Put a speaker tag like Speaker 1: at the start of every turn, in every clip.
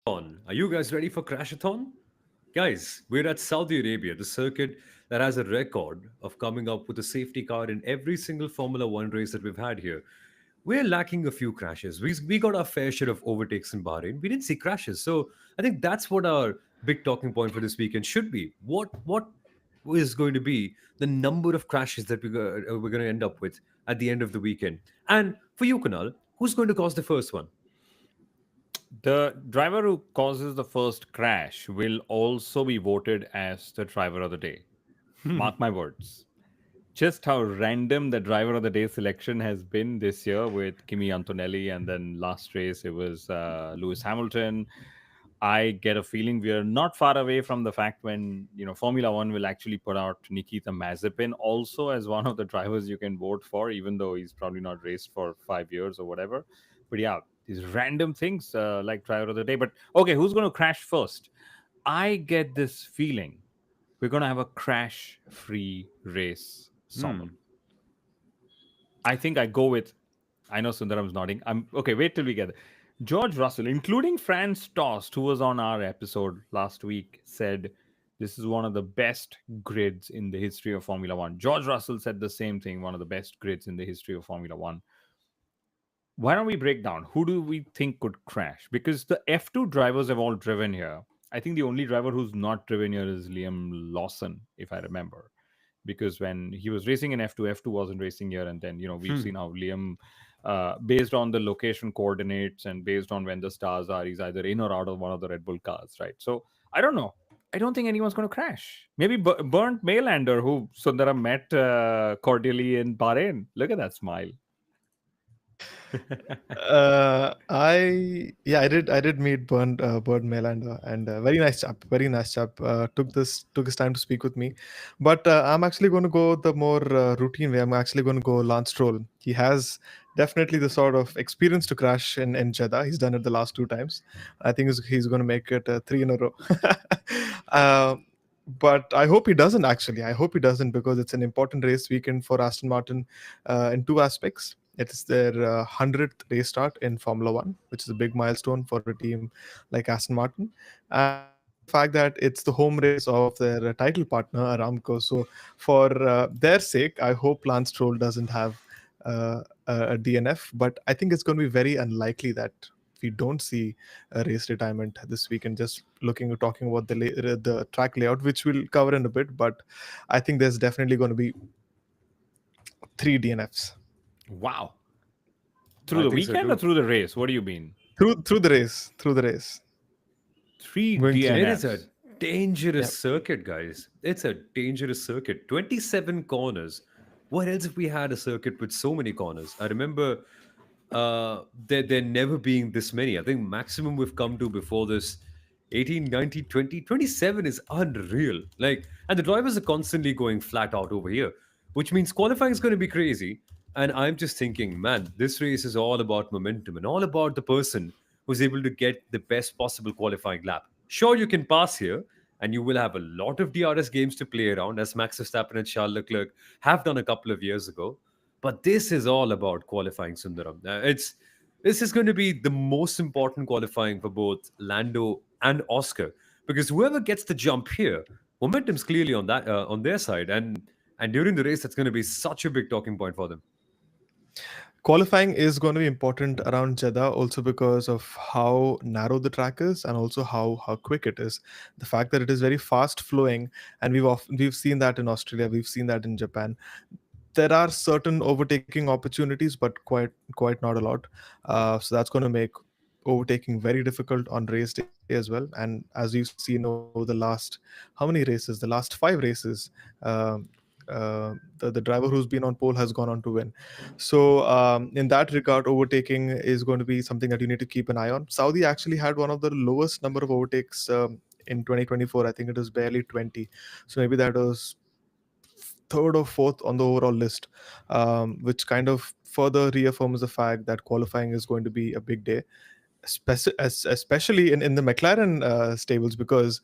Speaker 1: On. Are you guys ready for Crashathon? Guys, we're at Saudi Arabia, the circuit that has a record of coming up with a safety car in every single Formula One race that we've had here. We're lacking a few crashes. We got our fair share of overtakes in Bahrain. We didn't see crashes. So I think that's what our big talking point for this weekend should be. What is going to be the number of crashes that we're going to end up with at the end of the weekend? And for you, Kunal, who's going to cause the first one?
Speaker 2: The driver who causes the first crash will also be voted as the driver of the day. Mark my words. Just how random the driver of the day selection has been this year with Kimi Antonelli, and then last race it was Lewis Hamilton. I get a feeling we are not far away from the fact when Formula One will actually put out Nikita Mazepin also as one of the drivers you can vote for, even though he's probably not raced for 5 years or whatever. But yeah, these random things like driver of the day. But okay, who's going to crash first? I get this feeling we're going to have a crash-free race, Sommer.
Speaker 1: Hmm.
Speaker 2: I think I go with. I know Sundaram's nodding. I'm okay. Wait till we get there. George Russell, including Franz Tost, who was on our episode last week, said this is one of the best grids in the history of Formula One. George Russell said the same thing, one of the best grids in the history of Formula One. Why don't we break down who do we think could crash? Because the F2 drivers have all driven here. I think the only driver who's not driven here is Liam Lawson, if I remember, because when he was racing in F2, F2 wasn't racing here. And then, we've
Speaker 1: Hmm.
Speaker 2: seen how Liam, based on the location coordinates and based on when the stars are, he's either in or out of one of the Red Bull cars, right? So I don't know. I don't think anyone's going to crash. Maybe Burnt Maylander, who Sundaram met cordially in Bahrain. Look at that smile.
Speaker 3: I did meet Bernd Melander, and very nice chap. Took his time to speak with me, but I'm actually going to go the more routine way. I'm actually going to go Lance Stroll. He has definitely the sort of experience to crash in Jeddah. He's done it the last two times. I think he's going to make it three in a row. uh, but I hope he doesn't. Actually, I hope he doesn't, because it's an important race weekend for Aston Martin in two aspects. It is their 100th race start in Formula One, which is a big milestone for a team like Aston Martin. And also the fact that it's the home race of their title partner, Aramco. So, for their sake, I hope Lance Stroll doesn't have a DNF. But I think it's going to be very unlikely that we don't see a race retirement this weekend. Just talking about the track layout, which we'll cover in a bit. But I think there's definitely going to be three DNFs.
Speaker 2: Wow. Through
Speaker 1: I
Speaker 2: the
Speaker 1: think so
Speaker 2: weekend or
Speaker 1: too.
Speaker 2: through the race? What do you mean?
Speaker 3: Through the race.
Speaker 2: Three
Speaker 3: Going through.
Speaker 1: It is a
Speaker 2: DNFs.
Speaker 1: dangerous
Speaker 3: Yeah.
Speaker 1: circuit, guys. It's a dangerous circuit. 27 corners. What else if we had a circuit with so many corners? I remember there never being this many. I think maximum we've come to before this 18, 19, 20, 27 is unreal. Like, and the drivers are constantly going flat out over here, which means qualifying is going to be crazy. And I'm just thinking, man, this race is all about momentum and all about the person who's able to get the best possible qualifying lap. Sure, you can pass here, and you will have a lot of DRS games to play around, as Max Verstappen and Charles Leclerc have done a couple of years ago. But this is all about qualifying, Sundaram. This is going to be the most important qualifying for both Lando and Oscar, because whoever gets the jump here, momentum's clearly on their side, and during the race, that's going to be such a big talking point for them.
Speaker 3: Qualifying is going to be important around Jeddah also because of how narrow the track is, and also how quick it is. The fact that it is very fast flowing, and we've seen that in Australia, we've seen that in Japan. There are certain overtaking opportunities, but quite not a lot. So that's going to make overtaking very difficult on race day as well. And as we've seen over the last, how many races? The last five races. um the driver who's been on pole has gone on to win. So, in that regard, overtaking is going to be something that you need to keep an eye on. Saudi actually had one of the lowest number of overtakes in 2024. I think it was barely 20. So maybe that was third or fourth on the overall list, which kind of further reaffirms the fact that qualifying is going to be a big day. especially in the McLaren stables, because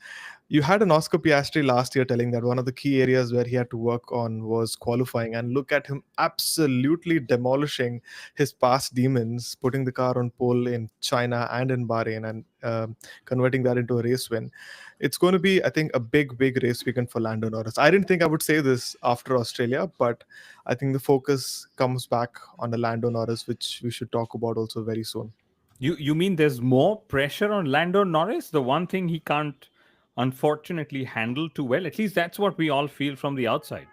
Speaker 3: you had an Oscar Piastri last year telling that one of the key areas where he had to work on was qualifying, and look at him absolutely demolishing his past demons, putting the car on pole in China and in Bahrain, and converting that into a race win. It's going to be, I think, a big race weekend for Lando Norris. I didn't think I would say this after Australia, but I think the focus comes back on the Lando Norris, which we should talk about also very soon.
Speaker 2: You mean there's more pressure on Lando Norris? The one thing he can't unfortunately handle too well. At least that's what we all feel from the outside.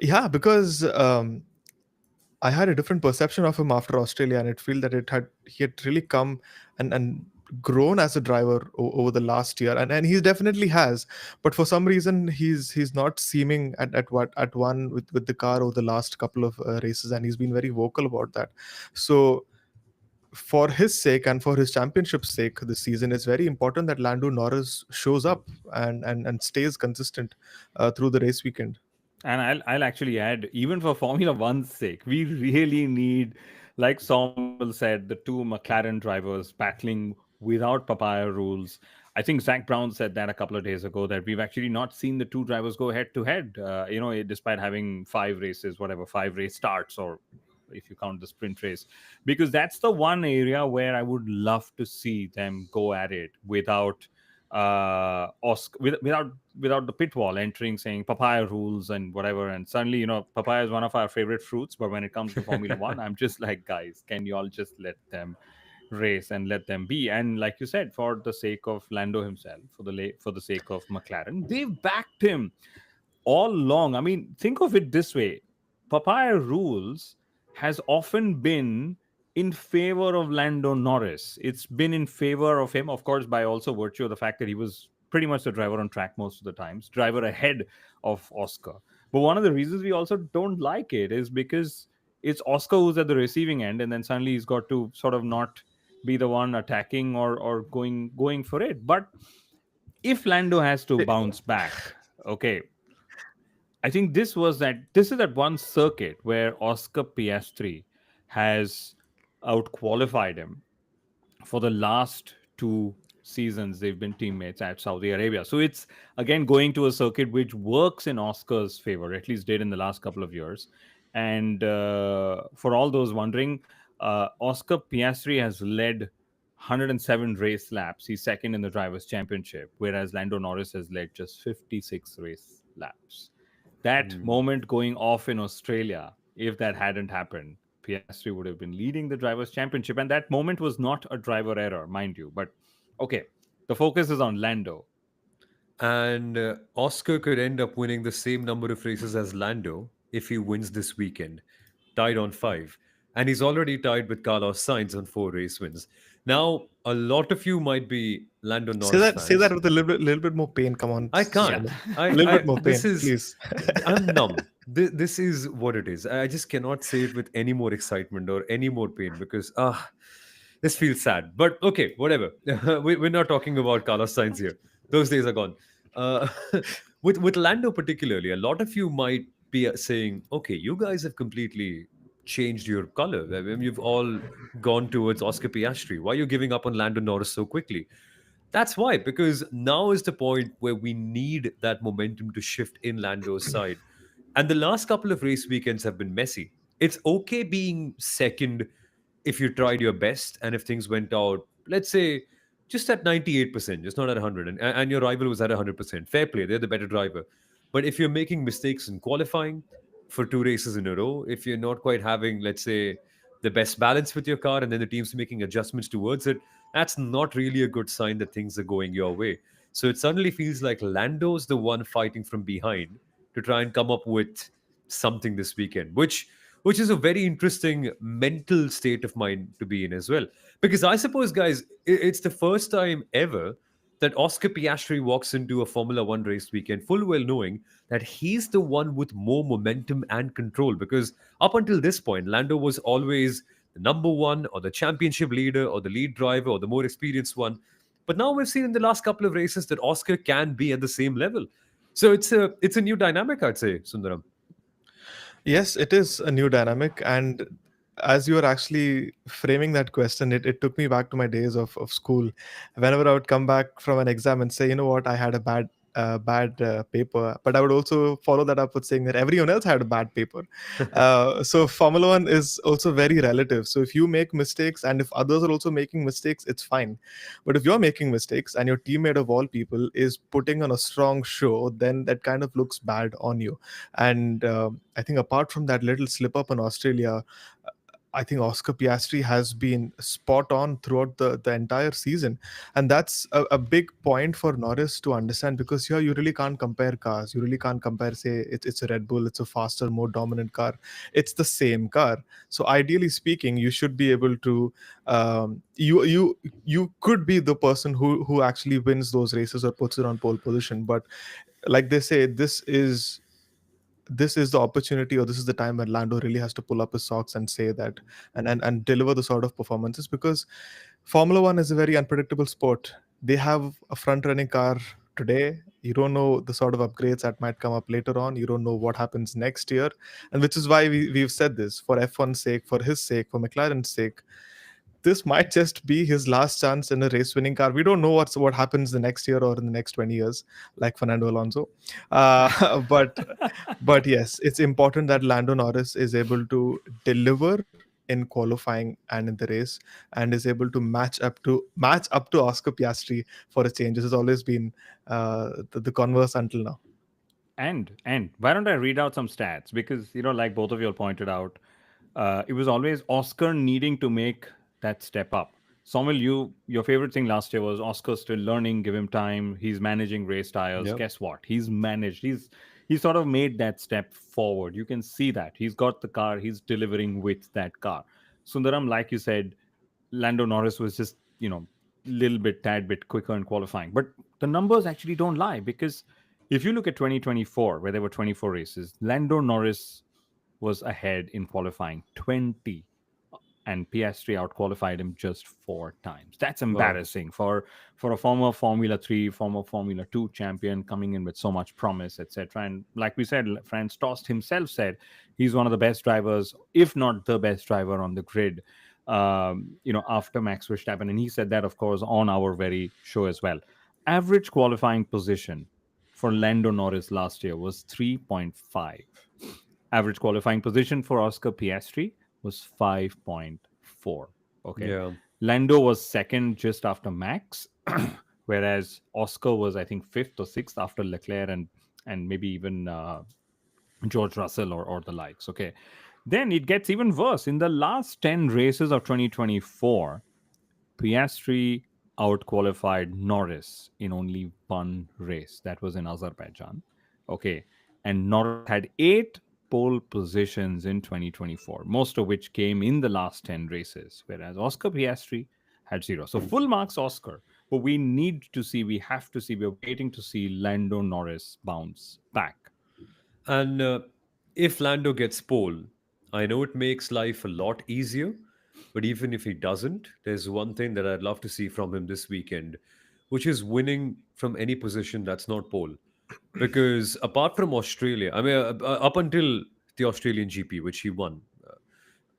Speaker 3: Yeah, because I had a different perception of him after Australia, and it feel that he had really come and grown as a driver over the last year, and he definitely has. But for some reason, he's not seeming at one with the car over the last couple of races, and he's been very vocal about that. So for his sake and for his championship's sake this season, it's very important that Lando Norris shows up and stays consistent through the race weekend.
Speaker 2: And I'll actually add, even for Formula One's sake, we really need, like Samuel said, the two McLaren drivers battling without papaya rules. I think Zach Brown said that a couple of days ago, that we've actually not seen the two drivers go head to head, despite having 5 races, whatever, 5 race starts, or if you count the sprint race, because that's the one area where I would love to see them go at it without without the pit wall entering, saying papaya rules and whatever. And suddenly, papaya is one of our favorite fruits, but when it comes to Formula One, I'm just like, guys, can you all just let them race and let them be? And like you said, for the sake of Lando himself, for the sake of McLaren, they've backed him all along. I mean, think of it this way: papaya rules has often been in favor of Lando Norris. It's been in favor of him, of course, by also virtue of the fact that he was pretty much the driver on track most of the times, driver ahead of Oscar. But one of the reasons we also don't like it is because it's Oscar who's at the receiving end, and then suddenly he's got to sort of not be the one attacking or going for it. But if Lando has to bounce back, okay, I think this is that one circuit where Oscar Piastri has outqualified him. For the last 2 seasons, they've been teammates at Saudi Arabia. So it's again going to a circuit which works in Oscar's favor, at least did in the last couple of years. And for all those wondering, Oscar Piastri has led 107 race laps. He's second in the Drivers' Championship, whereas Lando Norris has led just 56 race laps. That moment going off in Australia, if that hadn't happened, Piastri would have been leading the Drivers' Championship. And that moment was not a driver error, mind you. But okay, the focus is on Lando.
Speaker 1: And Oscar could end up winning the same number of races as Lando if he wins this weekend, tied on 5. And he's already tied with Carlos Sainz on 4 race wins. Now, a lot of you might be Lando Norris
Speaker 3: Say that
Speaker 1: fans.
Speaker 3: with a little bit more pain. Come on,
Speaker 1: I can't.
Speaker 3: a little bit more pain, please.
Speaker 1: I'm numb. This is what it is. I just cannot say it with any more excitement or any more pain because this feels sad. But okay, whatever. We're not talking about Carlos Sainz here. Those days are gone. Uh, with Lando particularly, a lot of you might be saying, okay, you guys have completely changed your color. I mean, you've all gone towards Oscar Piastri. Why are you giving up on Lando Norris so quickly? That's why, because now is the point where we need that momentum to shift in Lando's side. And the last couple of race weekends have been messy. It's okay being second if you tried your best and if things went out, let's say, just at 98%, just not at 100, and your rival was at 100%. Fair play, they're the better driver. But if you're making mistakes in qualifying for 2 races in a row, if you're not quite having, let's say, the best balance with your car and then the team's making adjustments towards it, that's not really a good sign that things are going your way. So it suddenly feels like Lando's the one fighting from behind to try and come up with something this weekend, which is a very interesting mental state of mind to be in as well. Because I suppose, guys, it's the first time ever that Oscar Piastri walks into a Formula One race weekend full well knowing that he's the one with more momentum and control. Because up until this point, Lando was always the number one or the championship leader or the lead driver or the more experienced one. But now we've seen in the last couple of races that Oscar can be at the same level. So it's a new dynamic, I'd say, Sundaram.
Speaker 3: Yes, it is a new dynamic, and as you were actually framing that question, it took me back to my days of school. Whenever I would come back from an exam and say, you know what, I had a bad paper, but I would also follow that up with saying that everyone else had a bad paper. So Formula One is also very relative. So if you make mistakes and if others are also making mistakes, it's fine. But if you're making mistakes and your teammate of all people is putting on a strong show, then that kind of looks bad on you. And I think apart from that little slip up in Australia, I think Oscar Piastri has been spot on throughout the entire season. And that's a big point for Norris to understand, because here you really can't compare cars. You really can't compare, say, it's a Red Bull, it's a faster, more dominant car. It's the same car. So ideally speaking, you should be able to, you could be the person who actually wins those races or puts it on pole position. But like they say, this is the opportunity, or this is the time when Lando really has to pull up his socks and say that, and deliver the sort of performances, because Formula One is a very unpredictable sport. They have a front running car today. You don't know the sort of upgrades that might come up later on. You don't know what happens next year. And which is why we've said this, for F1's sake, for his sake, for McLaren's sake, this might just be his last chance in a race winning car. We don't know what happens the next year or in the next 20 years, like Fernando Alonso. But yes, it's important that Lando Norris is able to deliver in qualifying and in the race, and is able to match up to Oscar Piastri for a change. This has always been the converse until now.
Speaker 2: And why don't I read out some stats? Because, like both of you all pointed out, it was always Oscar needing to make that step up. Samuel, your favorite thing last year was Oscar still learning, give him time. He's managing race tires.
Speaker 1: Yep.
Speaker 2: Guess what? He's sort of made that step forward. You can see that. He's got the car, he's delivering with that car. Sundaram, like you said, Lando Norris was just, little bit, tad bit quicker in qualifying. But the numbers actually don't lie, because if you look at 2024, where there were 24 races, Lando Norris was ahead in qualifying 20, and Piastri outqualified him just 4 times. That's
Speaker 1: Wow.
Speaker 2: embarrassing for a former Formula 3, former Formula 2 champion coming in with so much promise, etc. And like we said, Franz Tost himself said he's one of the best drivers, if not the best driver on the grid, after Max Verstappen. And he said that, of course, on our very show as well. Average qualifying position for Lando Norris last year was 3.5. Average qualifying position for Oscar Piastri was 5.4. Okay.
Speaker 1: Yeah.
Speaker 2: Lando was second just after Max, whereas Oscar was, I think, fifth or sixth after Leclerc and maybe even George Russell or the likes. Okay. Then it gets even worse. In the last 10 races of 2024, Piastri outqualified Norris in only one race. That was in Azerbaijan. Okay. And Norris had 8 pole positions in 2024, most of which came in the last 10 races, whereas Oscar Piastri had 0. So full marks Oscar. But we have to see, we're waiting to see Lando Norris bounce back.
Speaker 1: And if Lando gets pole, I know it makes life a lot easier. But even if he doesn't, there's one thing that I'd love to see from him this weekend, which is winning from any position that's not pole. Because apart from Australia, I mean, up until the Australian GP, which he won,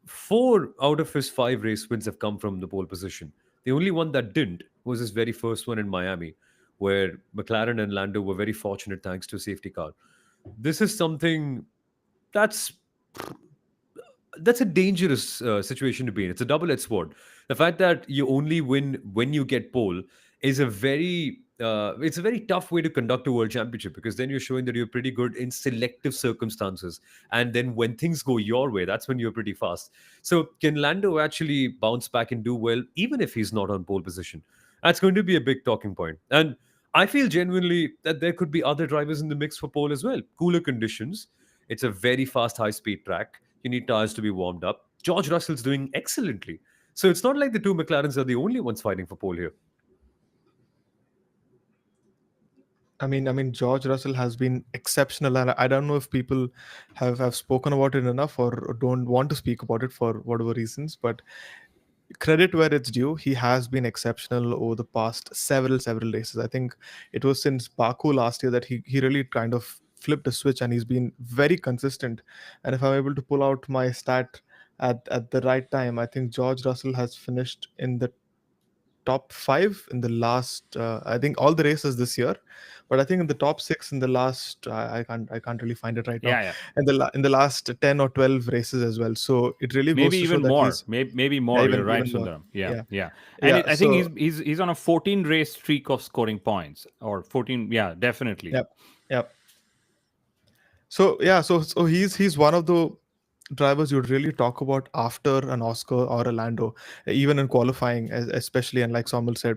Speaker 1: 4 out of his 5 race wins have come from the pole position. The only one that didn't was his very first one in Miami, where McLaren and Lando were very fortunate thanks to a safety car. This is something that's that's a dangerous situation to be in. It's a double-edged sword. The fact that you only win when you get pole is a very tough way to conduct a world championship, because then you're showing that you're pretty good in selective circumstances, and then when things go your way, that's when you're pretty fast. So can Lando actually bounce back and do well, even if he's not on pole position? That's going to be a big talking point. And I feel genuinely that there could be other drivers in the mix for pole as well. Cooler conditions. It's a very fast, high-speed track. You need tires to be warmed up. George Russell's doing excellently. So it's not like the two McLarens are the only ones fighting for pole here.
Speaker 3: I mean, George Russell has been exceptional, and I don't know if people have spoken about it enough, or don't want to speak about it for whatever reasons. But credit where it's due, he has been exceptional over the past several races. I think it was since Baku last year that he really kind of flipped a switch, and he's been very consistent. And if I'm able to pull out my stat at the right time. I think George Russell has finished in the top five in the last, I think all the races this year, but I think in the top six in the last, I can't really find it right now,
Speaker 2: Yeah, yeah.
Speaker 3: in the last 10 or 12 races as well. So it really
Speaker 2: Maybe
Speaker 3: goes to show
Speaker 2: even
Speaker 3: that
Speaker 2: more.
Speaker 3: he's,
Speaker 2: Maybe
Speaker 3: yeah,
Speaker 2: more. You're right,
Speaker 3: even more.
Speaker 2: Sundaram. Yeah,
Speaker 3: Yeah,
Speaker 2: yeah. And
Speaker 3: yeah.
Speaker 2: I think
Speaker 3: So
Speaker 2: he's on a 14 race streak of scoring points, or 14. Yeah, definitely.
Speaker 3: yeah, yeah. So yeah, so he's one of the drivers you'd really talk about after an Oscar or a Lando, even in qualifying, especially. And like Samuel said,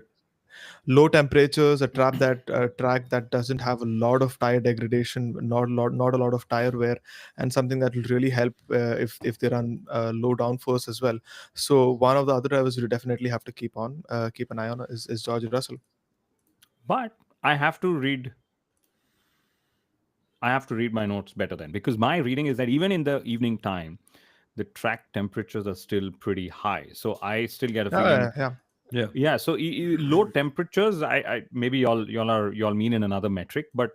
Speaker 3: low temperatures, a track that doesn't have a lot of tire degradation, not a lot of tire wear, and something that will really help if they run low downforce as well. So one of the other drivers you definitely have to keep an eye on is George Russell.
Speaker 2: But I have to read. I have to read my notes better then, because my reading is that even in the evening time, the track temperatures are still pretty high. So I still get a
Speaker 3: Yeah,
Speaker 2: feeling.
Speaker 3: yeah, yeah.
Speaker 1: Yeah.
Speaker 2: Yeah. So low temperatures, I maybe y'all mean in another metric, but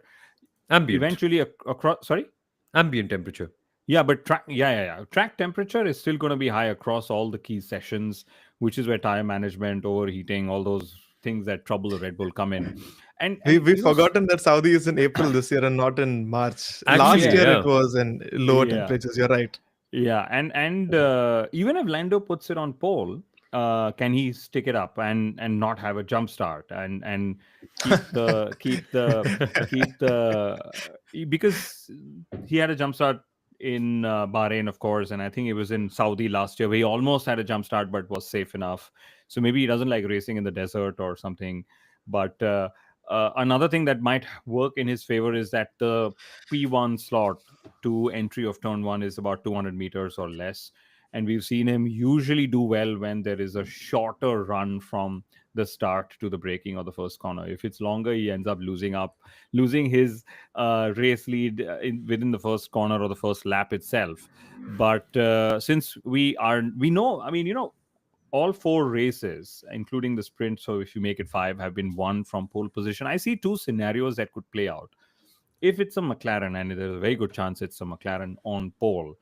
Speaker 1: Ambient.
Speaker 2: eventually across. Sorry.
Speaker 1: Ambient temperature.
Speaker 2: Yeah, but track temperature is still going to be high across all the key sessions, which is where tire management, overheating, all those things that trouble the Red Bull come in. And
Speaker 3: We've forgotten that Saudi is in April this year and not in March. Last
Speaker 1: Actually,
Speaker 2: yeah,
Speaker 3: year it
Speaker 1: yeah.
Speaker 3: was in lower
Speaker 2: yeah,
Speaker 3: temperatures. You're right.
Speaker 2: yeah, and even if Lando puts it on pole, can he stick it up and not have a jump start and keep the because he had a jump start in Bahrain, of course, and I think it was in Saudi last year where he almost had a jump start but was safe enough. So maybe he doesn't like racing in the desert or something. But another thing that might work in his favor is that the P1 slot to entry of turn one is about 200 meters or less. And we've seen him usually do well when there is a shorter run from the start to the braking or the first corner. If it's longer, he ends up losing his race lead within the first corner or the first lap itself. But since we know, I mean, all four races, including the sprint, so if you make it five, have been won from pole position. I see two scenarios that could play out. If it's a McLaren, and there's a very good chance it's a McLaren on pole,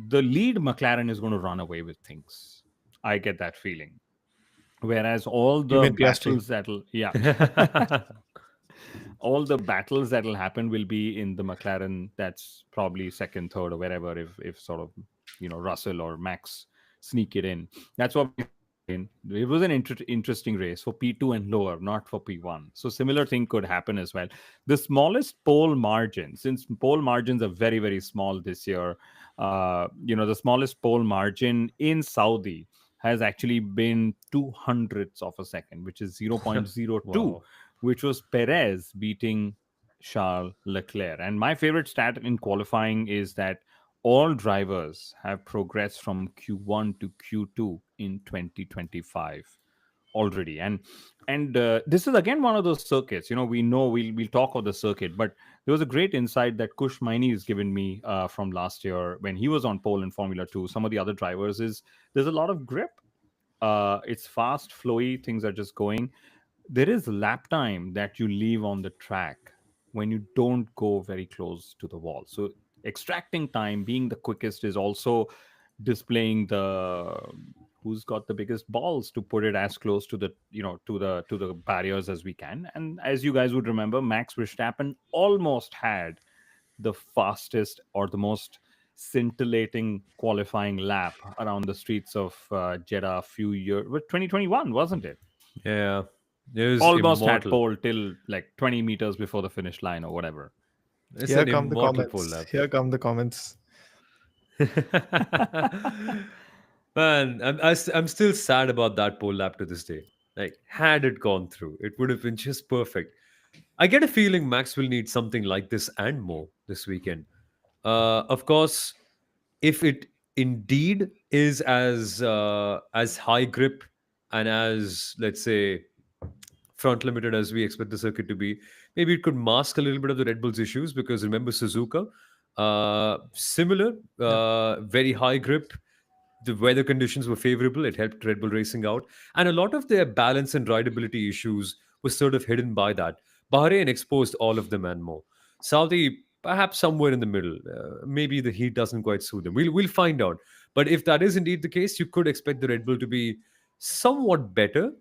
Speaker 2: the lead McLaren is going to run away with things. I get that feeling. Whereas all
Speaker 3: You
Speaker 2: the
Speaker 3: mean Piastri?
Speaker 2: battles that'll, yeah, all the battles that'll happen will be in the McLaren that's probably second, third, or wherever. If sort of Russell or Max sneak it in, that's what we in. It was an interesting race for P2 and lower, not for P1. So similar thing could happen as well. The smallest pole margin, since pole margins are very very small this year, the smallest pole margin in Saudi has actually been 200ths of a second, which is 0.02,
Speaker 1: Wow.
Speaker 2: which was Perez beating Charles Leclerc. And my favorite stat in qualifying is that all drivers have progressed from Q1 to Q2 in 2025 already. And this is again one of those circuits. We know we'll talk of the circuit, but there was a great insight that Kush Maini has given me from last year when he was on pole in Formula 2. Some of the other drivers is there's a lot of grip. It's fast, flowy. Things are just going. There is lap time that you leave on the track when you don't go very close to the wall. So extracting time, being the quickest, is also displaying the who's got the biggest balls to put it as close to the to the barriers as we can. And as you guys would remember, Max Verstappen almost had the fastest or the most scintillating qualifying lap around the streets of Jeddah a few years, 2021, wasn't it?
Speaker 1: Yeah. It was
Speaker 2: Almost had
Speaker 1: immortal.
Speaker 2: pole till like 20 meters before the finish line or whatever.
Speaker 1: It's
Speaker 3: Here
Speaker 1: an
Speaker 3: come the
Speaker 1: immortal pole
Speaker 3: comments.
Speaker 1: lap.
Speaker 3: Here come the comments.
Speaker 1: Man, I'm still sad about that pole lap to this day. Like, had it gone through, it would have been just perfect. I get a feeling Max will need something like this and more this weekend. Of course, if it indeed is as high grip and as, let's say, front limited as we expect the circuit to be, maybe it could mask a little bit of the Red Bull's issues, because remember Suzuka, similar,
Speaker 3: Yeah.
Speaker 1: very high grip. The weather conditions were favorable. It helped Red Bull racing out. And a lot of their balance and rideability issues were sort of hidden by that. Bahrain exposed all of them and more. Saudi, perhaps somewhere in the middle. Maybe the heat doesn't quite suit them. We'll find out. But if that is indeed the case, you could expect the Red Bull to be somewhat better.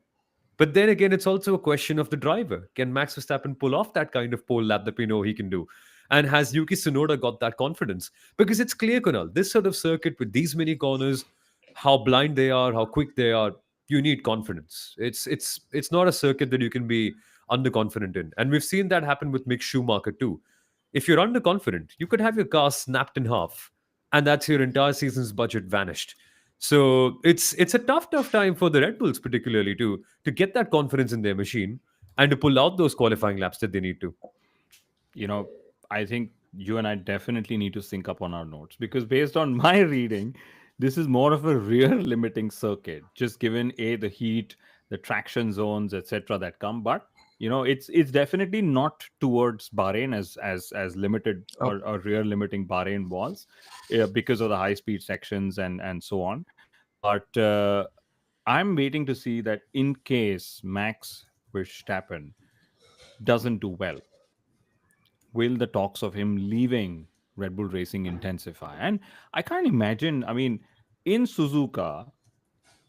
Speaker 1: But then again, it's also a question of the driver. Can Max Verstappen pull off that kind of pole lap that we know he can do? And has Yuki Tsunoda got that confidence? Because it's clear, Kunal, this sort of circuit with these many corners, how blind they are, how quick they are, you need confidence. It's not a circuit that you can be underconfident in. And we've seen that happen with Mick Schumacher too. If you're underconfident, you could have your car snapped in half, and that's your entire season's budget vanished. So it's a tough time for the Red Bulls, particularly to get that confidence in their machine and to pull out those qualifying laps that they need to.
Speaker 2: You know, I think you and I definitely need to sync up on our notes because based on my reading, this is more of a rear limiting circuit, just given the heat, the traction zones, etc. that come. But it's definitely not towards Bahrain as limited or rear limiting Bahrain was, because of the high speed sections and so on. But I'm waiting to see that in case Max Verstappen doesn't do well, will the talks of him leaving Red Bull Racing intensify? And I can't imagine. I mean, in Suzuka,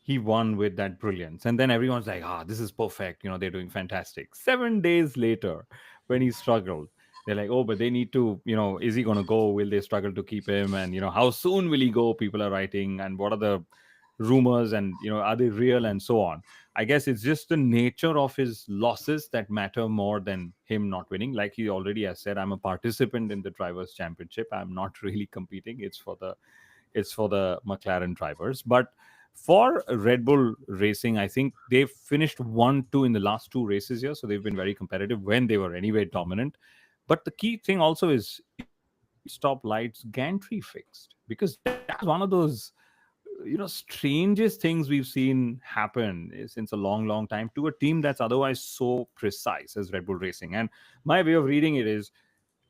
Speaker 2: he won with that brilliance. And then everyone's like, this is perfect. They're doing fantastic. 7 days later, when he struggled, they're like, oh, but they need to, is he going to go? Will they struggle to keep him? And, how soon will he go? People are writing. And what are the rumors? And, are they real? And so on. I guess it's just the nature of his losses that matter more than him not winning. Like he already has said, I'm a participant in the Drivers' Championship. I'm not really competing. It's for the McLaren drivers. But for Red Bull Racing, I think they've finished 1-2 in the last two races here. So they've been very competitive when they were anyway dominant. But the key thing also is the pit stop lights gantry fixed? Because that's one of those strangest things we've seen happen since a long time to a team that's otherwise so precise as Red Bull Racing. And my way of reading it is,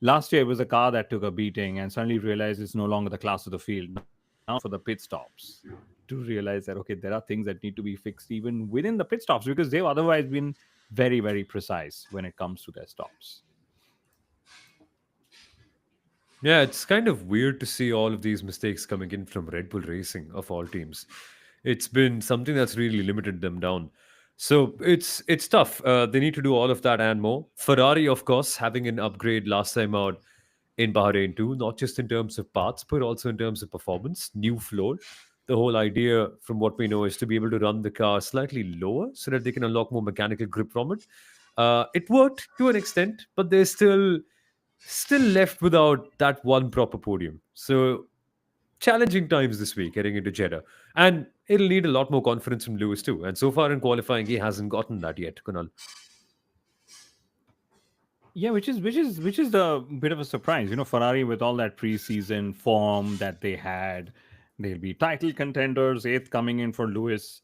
Speaker 2: last year it was a car that took a beating and suddenly realized it's no longer the class of the field. Now for the pit stops to realize that, okay, there are things that need to be fixed even within the pit stops because they've otherwise been very, very precise when it comes to their stops.
Speaker 1: Yeah, it's kind of weird to see all of these mistakes coming in from Red Bull Racing of all teams. It's been something that's really limited them down. So it's tough. They need to do all of that and more. Ferrari, of course, having an upgrade last time out in Bahrain too, not just in terms of parts, but also in terms of performance, new floor. The whole idea, from what we know, is to be able to run the car slightly lower so that they can unlock more mechanical grip from it. It worked to an extent, but they're still left without that one proper podium. So challenging times this week heading into Jeddah. And it'll need a lot more confidence from Lewis too. And so far in qualifying, he hasn't gotten that yet, Kunal.
Speaker 2: Yeah, which is the bit of a surprise. Ferrari with all that preseason form that they had, they'll be title contenders, eighth coming in for Lewis.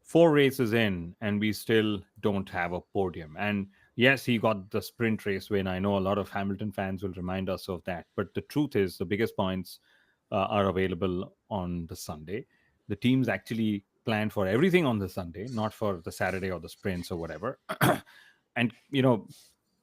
Speaker 2: 4 races in, and we still don't have a podium. And yes, he got the sprint race win. I know a lot of Hamilton fans will remind us of that. But the truth is, the biggest points are available on the Sunday. The teams actually plan for everything on the Sunday, not for the Saturday or the sprints or whatever. And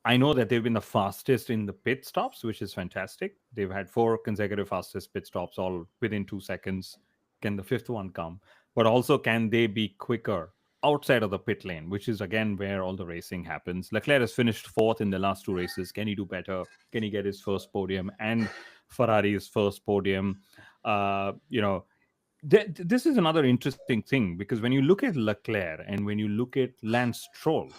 Speaker 2: I know that they've been the fastest in the pit stops, which is fantastic. They've had 4 consecutive fastest pit stops, all within 2 seconds. Can the fifth one come? But also, can they be quicker outside of the pit lane, which is again where all the racing happens? Leclerc has finished 4th in the last 2 races. Can he do better? Can he get his first podium and Ferrari's first podium? This is another interesting thing because when you look at Leclerc and when you look at Lance Stroll,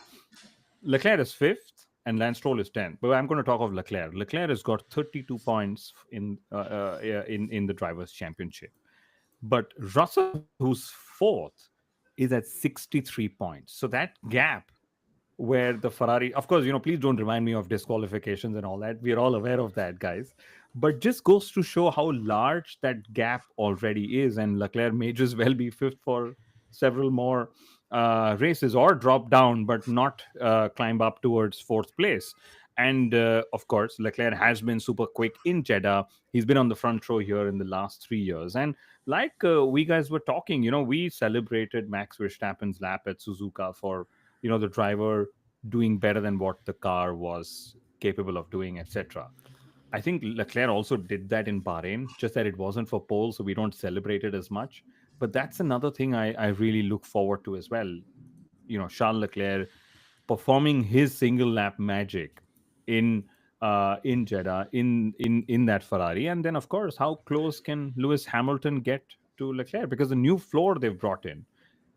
Speaker 2: Leclerc is 5th and Lance Stroll is 10th. But I'm going to talk of Leclerc. Leclerc has got 32 points in the Drivers' Championship. But Russell, who's 4th, is at 63 points. So that gap where the Ferrari, of course, please don't remind me of disqualifications and all that. We're all aware of that, guys. But just goes to show how large that gap already is. And Leclerc may just well be 5th for several more races or drop down, but not climb up towards 4th place. And of course, Leclerc has been super quick in Jeddah. He's been on the front row here in the last 3 years. And like we guys were talking, we celebrated Max Verstappen's lap at Suzuka for, the driver doing better than what the car was capable of doing, etc. I think Leclerc also did that in Bahrain, just that it wasn't for pole, so we don't celebrate it as much. But that's another thing I really look forward to as well. Charles Leclerc performing his single lap magic in in Jeddah in that Ferrari, and then of course how close can Lewis Hamilton get to Leclerc, because the new floor they've brought in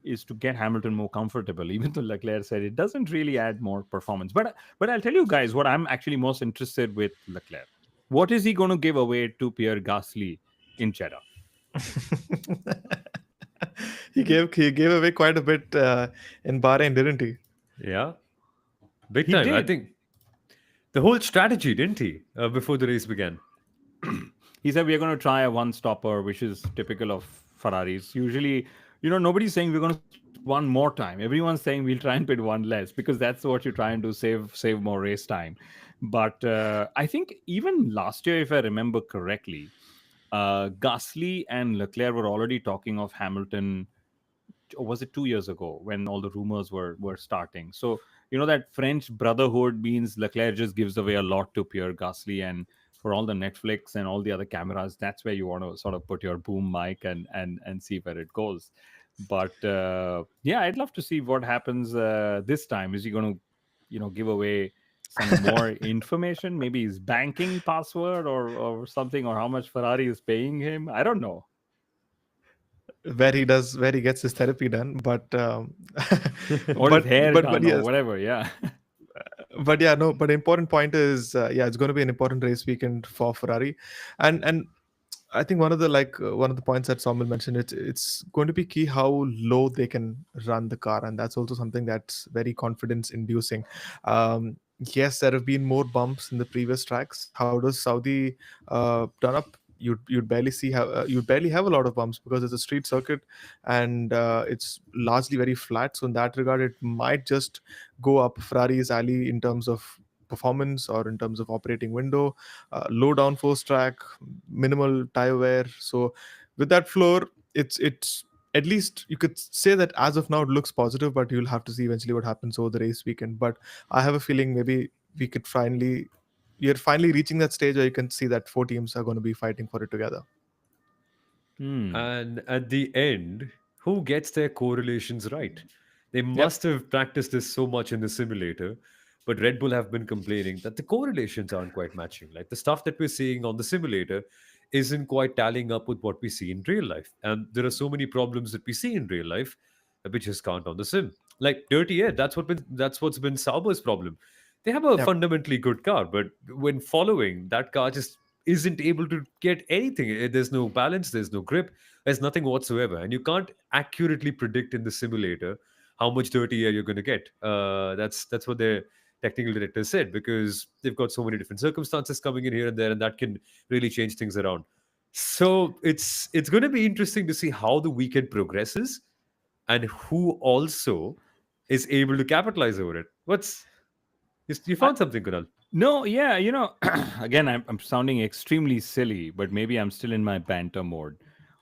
Speaker 2: is to get Hamilton more comfortable. Even though Leclerc said it doesn't really add more performance, but I'll tell you guys what I'm actually most interested with Leclerc. What is he going to give away to Pierre Gasly in Jeddah?
Speaker 3: He gave away quite a bit in Bahrain, didn't he?
Speaker 1: Yeah, big
Speaker 2: He
Speaker 1: time. I
Speaker 2: did.
Speaker 1: think the whole strategy, didn't he, before the race began?
Speaker 2: He said we're going to try a one stopper, which is typical of Ferraris. Usually, nobody's saying we're going to one more time. Everyone's saying we'll try and pit one less, because that's what you try and do, save more race time. But I think even last year, if I remember correctly, Gasly and Leclerc were already talking of Hamilton, or was it 2 years ago when all the rumors were starting? So that French brotherhood means Leclerc just gives away a lot to Pierre Gasly, and for all the Netflix and all the other cameras, that's where you want to sort of put your boom mic and see where it goes. But yeah, I'd love to see what happens this time. Is he going to give away some more information, maybe his banking password or something, or how much Ferrari is paying him? I don't know.
Speaker 3: Where he gets his therapy done, but
Speaker 2: Or his hair
Speaker 3: but
Speaker 2: done or
Speaker 3: yes,
Speaker 2: whatever. Yeah.
Speaker 3: but yeah, no, but the important point is, yeah, it's going to be an important race weekend for Ferrari. And I think one of the points that Samuel mentioned, it's going to be key how low they can run the car, and that's also something that's very confidence inducing. Yes, there have been more bumps in the previous tracks. How does Saudi turn up? You'd barely have a lot of bumps because it's a street circuit, and it's largely very flat. So in that regard, it might just go up Ferrari's alley in terms of performance or in terms of operating window. Low downforce track, minimal tire wear. So with that floor, it's at least you could say that as of now it looks positive, but you'll have to see eventually what happens over the race weekend. But I have a feeling maybe we could finally you're finally reaching that stage where you can see that four teams are going to be fighting for it together.
Speaker 2: Hmm.
Speaker 1: And at the end, who gets their correlations right? They
Speaker 2: Yep.
Speaker 1: must have practiced this so much in the simulator, but Red Bull have been complaining that the correlations aren't quite matching. Like the stuff that we're seeing on the simulator isn't quite tallying up with what we see in real life. And there are so many problems that we see in real life that we just can't on the sim. Like dirty air, that's what's been Sauber's problem. They have a
Speaker 3: Yep.
Speaker 1: fundamentally good car, but when following, that car just isn't able to get anything. There's no balance, there's no grip, there's nothing whatsoever. And you can't accurately predict in the simulator how much dirty air you're going to get. That's what their technical director said, because they've got so many different circumstances coming in here and there, and that can really change things around. So it's going to be interesting to see how the weekend progresses and who also is able to capitalize over it. You
Speaker 2: I,
Speaker 1: found something, Kunal?
Speaker 2: no, yeah, again, I'm sounding extremely silly, but maybe I'm still in my banter mode.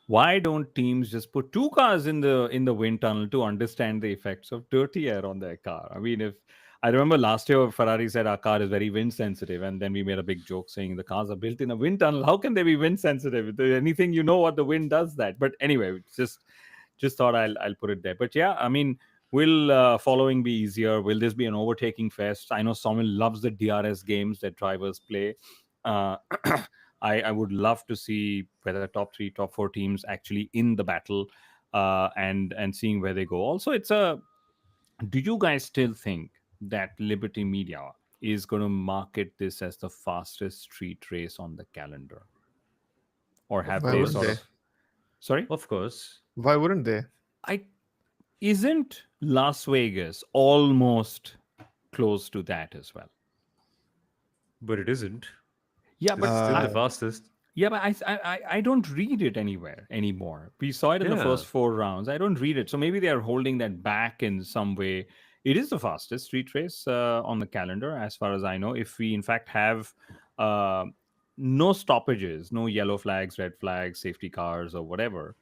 Speaker 2: Why don't teams just put two cars in the wind tunnel to understand the effects of dirty air on their car? I mean, if I remember last year Ferrari said our car is very wind sensitive, and then we made a big joke saying the cars are built in a wind tunnel. How can they be wind sensitive? If there's anything, what the wind does that. But anyway, it's just thought I'll put it there. But yeah, I mean, will following be easier? Will this be an overtaking fest? I know Somil loves the DRS games that drivers play. Uh, I would love to see whether top three, top four teams actually in the battle, and seeing where they go. Also, do you guys still think that Liberty Media is going to market this as the fastest street race on the calendar, or have
Speaker 3: Why
Speaker 2: they
Speaker 3: wouldn't
Speaker 2: sort
Speaker 3: they?
Speaker 2: of? Sorry,
Speaker 1: Of course.
Speaker 3: Why wouldn't they?
Speaker 2: I isn't Las Vegas almost close to that as well?
Speaker 1: But it isn't.
Speaker 2: Yeah,
Speaker 1: It's
Speaker 2: but
Speaker 1: still the
Speaker 3: Uh,
Speaker 1: fastest.
Speaker 2: I don't read it anywhere anymore. We saw it in the
Speaker 1: Yeah.
Speaker 2: first four rounds. I don't read it, so maybe they are holding that back in some way. It is the fastest street race on the calendar, as far as I know. If we in fact have uh, no stoppages, no yellow flags, red flags, safety cars, or whatever,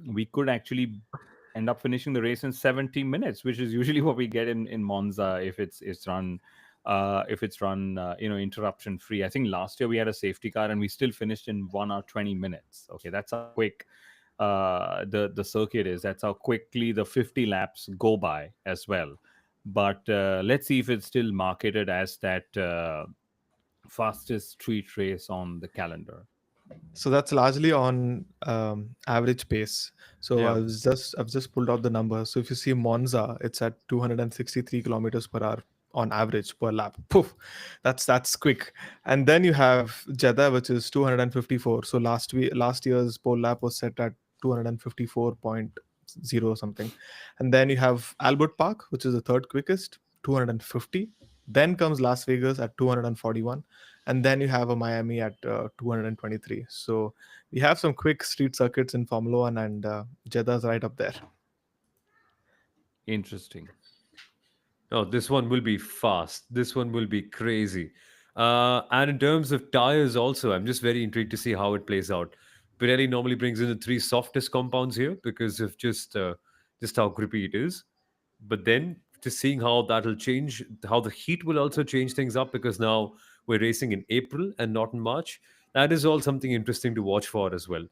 Speaker 2: we could actually end up finishing the race in 70 minutes, which is usually what we get in Monza if it's run if it's run interruption free. I think last year we had a safety car and we still finished in 1 hour 20 minutes. Okay, that's how quick the circuit is. That's how quickly the 50 laps go by as well. But let's see if it's still marketed as that fastest street race on the calendar.
Speaker 3: So that's largely on average pace. So
Speaker 1: Yeah.
Speaker 3: I've just pulled out the number. So if you see Monza, it's at 263 kilometers per hour on average per lap. Poof, that's quick. And then you have Jeddah, which is 254. So last year's pole lap was set at 254.0 something. And then you have Albert Park, which is the third quickest, 250. Then comes Las Vegas at 241, and then you have a Miami at 223. So we have some quick street circuits in Formula One, and Jeddah's right up there.
Speaker 2: Interesting.
Speaker 1: Oh, this one will be fast. This one will be crazy. And in terms of tires, also, I'm just very intrigued to see how it plays out. Pirelli normally brings in the three softest compounds here because of just how grippy it is. But then just seeing how that'll change, how the heat will also change things up because now we're racing in April and not in March. That is all something interesting to watch for as well.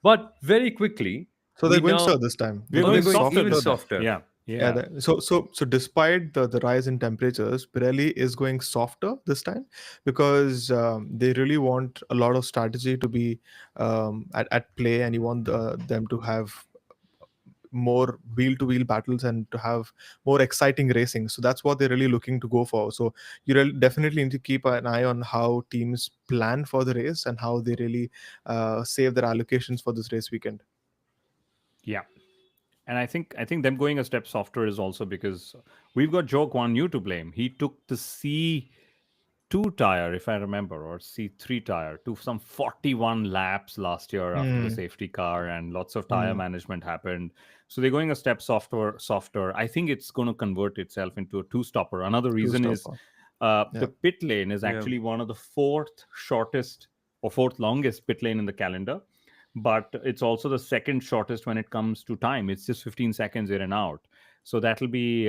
Speaker 1: But very quickly,
Speaker 3: So they're
Speaker 1: we
Speaker 3: going
Speaker 1: now
Speaker 3: slow this time.
Speaker 2: We're
Speaker 3: They're
Speaker 1: they're
Speaker 2: going
Speaker 3: going
Speaker 1: going
Speaker 2: softer
Speaker 1: even
Speaker 2: this time.
Speaker 1: softer.
Speaker 2: Yeah.
Speaker 3: Yeah. So despite the rise in temperatures, Pirelli is going softer this time because they really want a lot of strategy to be at play, and you want them to have more wheel to wheel battles and to have more exciting racing. So that's what they're really looking to go for. So you really definitely need to keep an eye on how teams plan for the race and how they really save their allocations for this race weekend.
Speaker 2: Yeah. And I think them going a step softer is also because we've got Joe Kwan Yu to blame. He took the C2 tire, if I remember, or C3 tire to some 41 laps last year after the
Speaker 3: Mm,
Speaker 2: safety car, and lots of tire
Speaker 3: mm,
Speaker 2: management happened. So they're going a step softer. I think it's going to convert itself into a two-stopper. Another
Speaker 3: two
Speaker 2: reason is
Speaker 3: stopper.
Speaker 2: the
Speaker 3: Yeah.
Speaker 2: pit lane is
Speaker 1: Yeah.
Speaker 2: actually one of the fourth shortest or fourth longest pit lane in the calendar, but it's also the second shortest when it comes to time. It's just 15 seconds in and out. So that'll be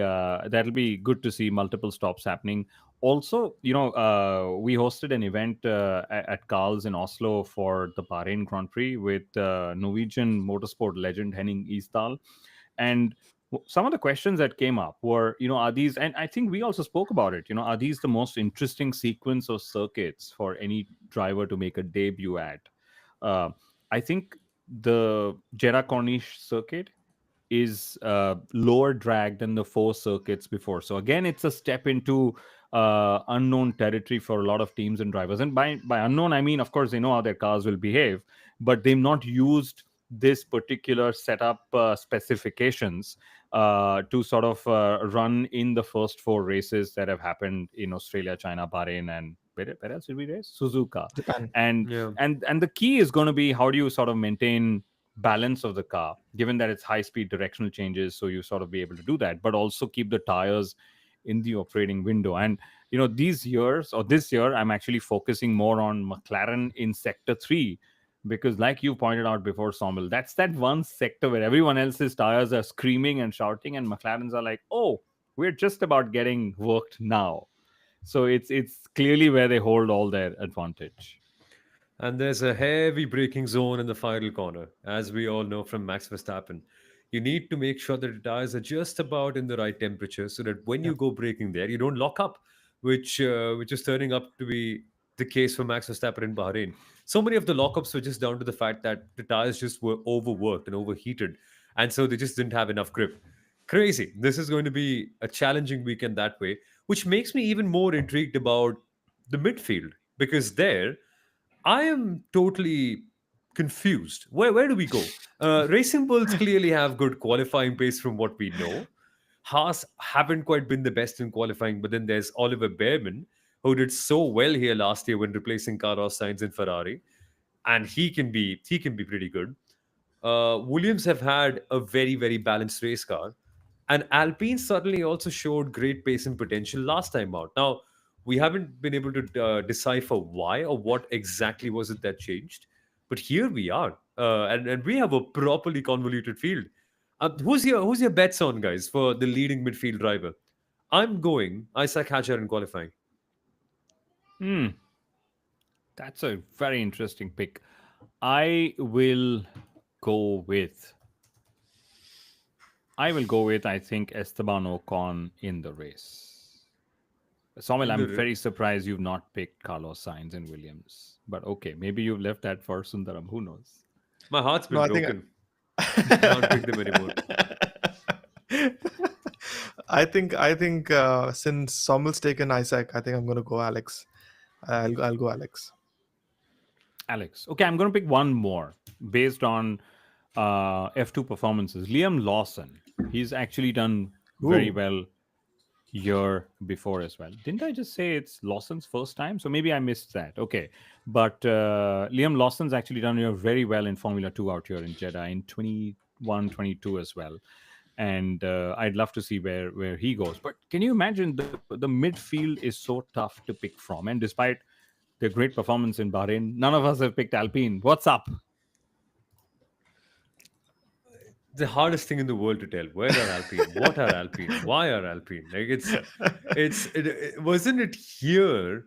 Speaker 2: good to see multiple stops happening. Also, we hosted an event at Carl's in Oslo for the Bahrain Grand Prix with Norwegian motorsport legend Henning Isdal, and some of the questions that came up were, are these, and I think we also spoke about it, are these the most interesting sequence of circuits for any driver to make a debut at? Uh, I think the Jeddah Corniche circuit is lower drag than the four circuits before. So again, it's a step into unknown territory for a lot of teams and drivers. And by unknown, I mean, of course, they know how their cars will behave, but they've not used this particular setup specifications to sort of run in the first four races that have happened in Australia, China, Bahrain, and where else did we race? Suzuka.
Speaker 3: Japan.
Speaker 2: And
Speaker 1: Yeah.
Speaker 2: and the key is going to be how do you sort of maintain balance of the car, given that it's high speed directional changes, so you sort of be able to do that, but also keep the tires in the operating window. And these years, or this year, I'm actually focusing more on McLaren in sector 3, because like you pointed out before, Somil, that's that one sector where everyone else's tires are screaming and shouting, and McLaren's are like, oh, we're just about getting worked now. So it's clearly where they hold all their advantage.
Speaker 1: And there's a heavy braking zone in the final corner, as we all know from Max Verstappen. You need to make sure that the tires are just about in the right temperature so that when
Speaker 3: Yeah.
Speaker 1: you go braking there, you don't lock up, which is turning up to be the case for Max Verstappen in Bahrain. So many of the lockups were just down to the fact that the tires just were overworked and overheated, and so they just didn't have enough grip. Crazy. This is going to be a challenging weekend that way, which makes me even more intrigued about the midfield because there I am totally confused. Where do we go? Racing Bulls clearly have good qualifying pace from what we know. Haas haven't quite been the best in qualifying, but then there's Oliver Behrman, who did so well here last year when replacing Carlos Sainz in Ferrari, and he can be pretty good. Williams have had a very balanced race car, and Alpine suddenly also showed great pace and potential last time out. Now we haven't been able to decipher why or what exactly was it that changed, but here we are, and we have a properly convoluted field. Who's your bets on, guys, for the leading midfield driver? I'm going Isaac Hatcher in qualifying.
Speaker 2: Hmm, that's a very interesting pick. I will go with I think Esteban Ocon in the race. Samuel,
Speaker 1: In
Speaker 2: I'm
Speaker 1: the
Speaker 2: very surprised you've not picked Carlos Sainz and Williams. But okay, maybe you've left that for Sundaram. Who knows?
Speaker 1: My heart's
Speaker 3: No,
Speaker 1: been
Speaker 3: I think.
Speaker 1: broken. I can't pick them anymore.
Speaker 3: I think since Sommel's taken Isaac, I think I'm gonna go Alex. I'll go Alex.
Speaker 2: Alex. Okay, I'm going to pick one more based on F2 performances. Liam Lawson. He's actually done very
Speaker 3: Ooh,
Speaker 2: well year before as well. Didn't I just say it's Lawson's first time? So maybe I missed that. Okay. But Liam Lawson's actually done very well in Formula 2 out here in Jeddah in 21, 22 as well. And I'd love to see where he goes. But can you imagine the midfield is so tough to pick from? And despite their great performance in Bahrain, none of us have picked Alpine. What's up?
Speaker 1: The hardest thing in the world to tell. Where are Alpine? What are Alpine? Why are Alpine? Like wasn't it here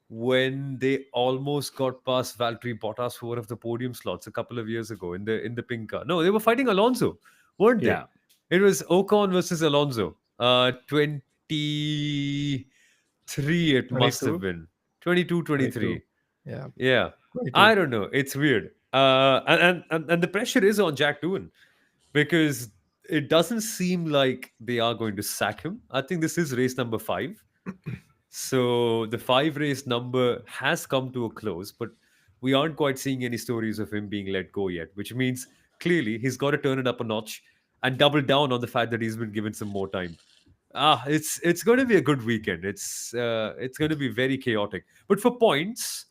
Speaker 1: when they almost got past Valtteri Bottas for one of the podium slots a couple of years ago in the pink car? No, they were fighting Alonso, weren't they?
Speaker 2: Yeah,
Speaker 1: It was Ocon versus Alonso. 23 it must have
Speaker 3: 22,
Speaker 1: been. 22,
Speaker 3: 22.
Speaker 1: 23.
Speaker 3: Yeah,
Speaker 1: Yeah.
Speaker 3: 22.
Speaker 1: I don't know. It's weird. And the pressure is on Jack Doohan because it doesn't seem like they are going to sack him. I think this is race number 5. So the 5 race number has come to a close, but we aren't quite seeing any stories of him being let go yet, which means clearly he's got to turn it up a notch and double down on the fact that he's been given some more time. It's going to be a good weekend. It's going to be very chaotic. But for points,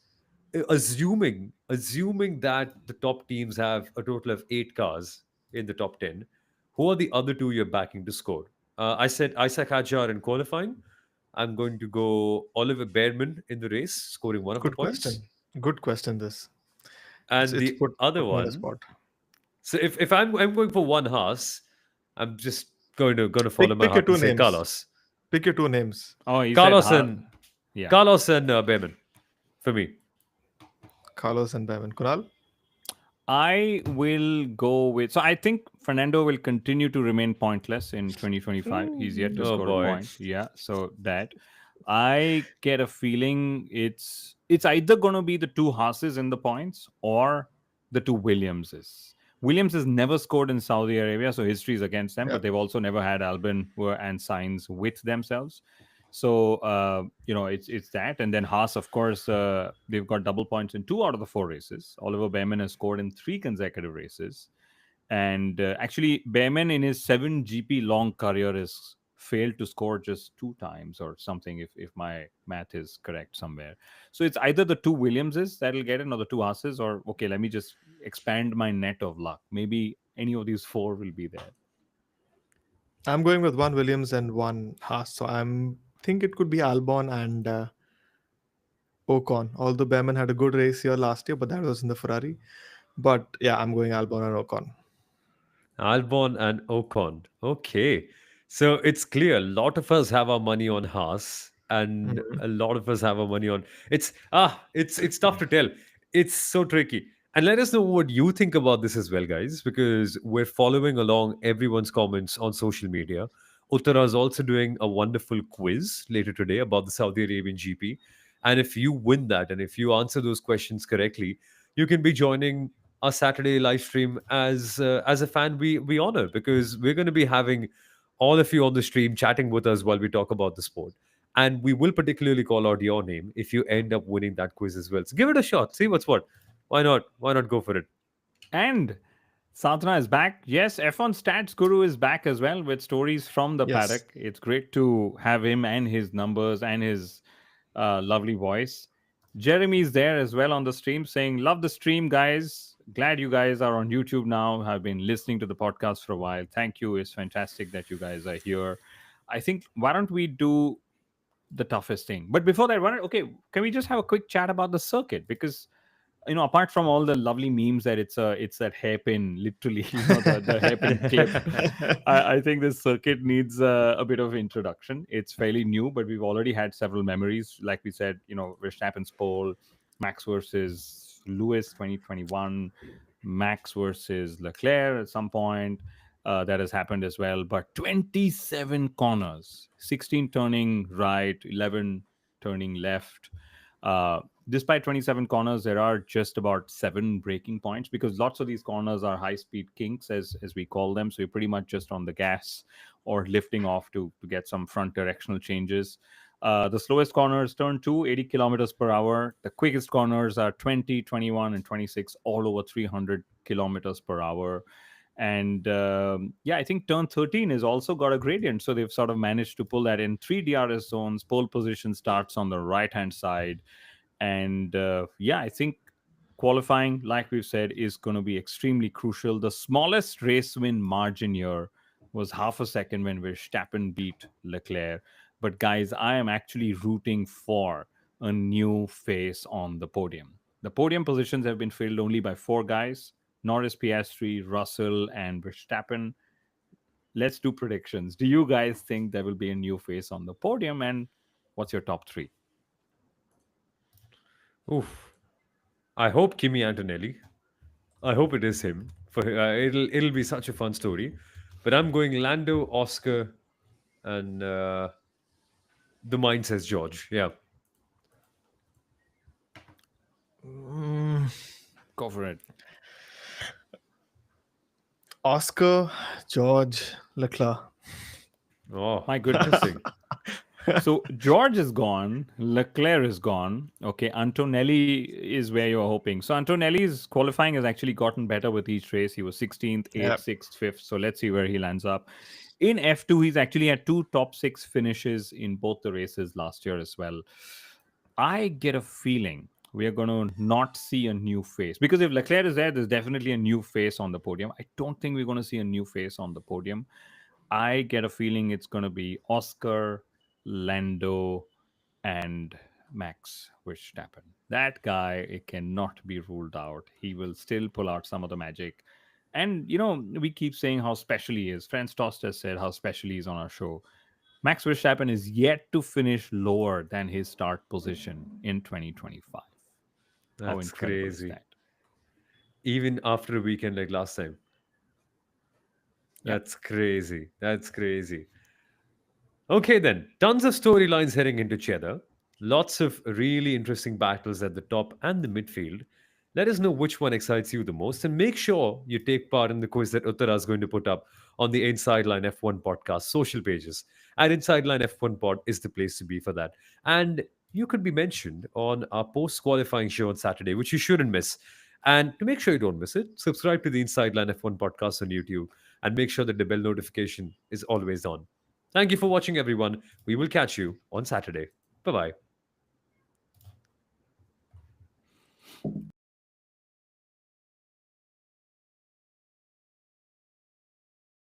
Speaker 1: assuming that the top teams have a total of 8 cars in the top 10, who are the other two you're backing to score? I said Isaac Hadjar in qualifying. I'm going to go Oliver Behrman in the race, scoring one of the
Speaker 3: Good
Speaker 1: points.
Speaker 3: question. Good question. This
Speaker 1: And
Speaker 3: it's
Speaker 1: the other
Speaker 3: put me on the
Speaker 1: one,
Speaker 3: spot.
Speaker 1: so if I'm going for one Haas, I'm just going to follow my
Speaker 3: Pick your
Speaker 1: heart and
Speaker 3: two
Speaker 1: say
Speaker 3: names.
Speaker 1: Carlos.
Speaker 3: Pick your two names.
Speaker 2: oh, he said,
Speaker 1: Carlos and
Speaker 2: yeah.
Speaker 1: Carlos and Behrman for me.
Speaker 3: Carlos and Bevan. Kunal.
Speaker 2: I will go with. So I think Fernando will continue to remain pointless in 2025. He's yet to
Speaker 1: Oh
Speaker 2: score a
Speaker 1: boy.
Speaker 2: point. Yeah. So that I get a feeling it's either going to be the two Haases in the points or the two Williamses. Williams has never scored in Saudi Arabia, so history is against them.
Speaker 3: Yeah.
Speaker 2: But they've also never had Albon and Sainz with themselves. So it's that, and then Haas, of course, they've got double points in 2 out of the 4 races. Oliver Behrman has scored in 3 consecutive races, and actually, Behrman in his 7 GP long career has failed to score just 2 times or something, if my math is correct somewhere. So it's either the two Williamses that'll get it, or the two Haases, or okay, let me just expand my net of luck. Maybe any of these 4 will be there.
Speaker 3: I'm going with one Williams and one Haas. So I'm think it could be Albon and Ocon. Although Behrman had a good race here last year, but that was in the Ferrari. But yeah, I'm going Albon and Ocon.
Speaker 1: Albon and Ocon. Okay. So it's clear a lot of us have our money on Haas and
Speaker 3: Mhm.
Speaker 1: a lot of us have our money on it's tough to tell. It's so tricky. And let us know what you think about this as well, guys, because we're following along everyone's comments on social media. Uttara is also doing a wonderful quiz later today about the Saudi Arabian GP. And if you win that and if you answer those questions correctly, you can be joining our Saturday live stream as a fan we honor because we're going to be having all of you on the stream chatting with us while we talk about the sport. And we will particularly call out your name if you end up winning that quiz as well. So give it a shot. See what's what. Why not? Why not go for it?
Speaker 2: And Sadhana is back. Yes, F1 Stats Guru is back as well with stories from the
Speaker 3: Yes.
Speaker 2: paddock. It's great to have him and his numbers and his lovely voice. Jeremy's there as well on the stream saying, love the stream, guys. Glad you guys are on YouTube now. Have been listening to the podcast for a while. Thank you. It's fantastic that you guys are here. I think, why don't we do the toughest thing? But before that, okay, can we just have a quick chat about the circuit? Because apart from all the lovely memes that it's that hairpin, literally, the hairpin clip. I think this circuit needs a bit of introduction. It's fairly new, but we've already had several memories. Like we said, Verstappen's pole, Max versus Lewis 2021, Max versus Leclerc at some point. That has happened as well. But 27 corners, 16 turning right, 11 turning left. Despite 27 corners, there are just about 7 braking points, because lots of these corners are high speed kinks, as we call them. So you're pretty much just on the gas or lifting off to get some front directional changes. The slowest corners turn 2, 80 kilometers per hour. The quickest corners are 20, 21, and 26, all over 300 kilometers per hour. And I think turn 13 has also got a gradient. So they've sort of managed to pull that in. 3 DRS zones, pole position starts on the right hand side. And I think qualifying, like we've said, is going to be extremely crucial. The smallest race win margin here was half a second when Verstappen beat Leclerc. But guys, I am actually rooting for a new face on the podium. The podium positions have been filled only by 4 guys: Norris, Piastri, Russell, and Verstappen. Let's do predictions. Do you guys think there will be a new face on the podium? And what's your top 3?
Speaker 1: Oof. I hope Kimi Antonelli. I hope it is him. It'll be such a fun story. But I'm going Lando, Oscar, and the mind says George. Yeah.
Speaker 2: Go for it.
Speaker 3: Oscar, George, Leclerc.
Speaker 1: Oh,
Speaker 2: My goodness.
Speaker 1: interesting.
Speaker 2: So George is gone, Leclerc is gone. Okay, Antonelli is where you're hoping. So Antonelli's qualifying has actually gotten better with each race. He was 16th, 8th,
Speaker 3: Yep.
Speaker 2: 6th, 5th. So let's see where he lands up. In F2, he's actually had 2 top 6 finishes in both the races last year as well. I get a feeling we are going to not see a new face, because if Leclerc is there, there's definitely a new face on the podium. I don't think we're going to see a new face on the podium. I get a feeling it's going to be Oscar, Lando, and Max Verstappen. That guy, it cannot be ruled out. He will still pull out some of the magic. And, we keep saying how special he is. Franz Tost has said how special he is on our show. Max Verstappen is yet to finish lower than his start position in 2025. How
Speaker 1: That's
Speaker 2: incredible is
Speaker 1: crazy.
Speaker 2: that?
Speaker 1: Even after a weekend like last time.
Speaker 2: Yep.
Speaker 1: That's crazy. That's crazy. Okay, then. Tons of storylines heading into Jeddah. Lots of really interesting battles at the top and the midfield. Let us know which one excites you the most, and make sure you take part in the quiz that Uttara is going to put up on the Inside Line F1 podcast social pages. And Inside Line F1 pod is the place to be for that. And you could be mentioned on our post qualifying show on Saturday, which you shouldn't miss. And to make sure you don't miss it, subscribe to the Inside Line F1 podcast on YouTube and make sure that the bell notification is always on. Thank you for watching, everyone. We will catch you on Saturday. Bye bye.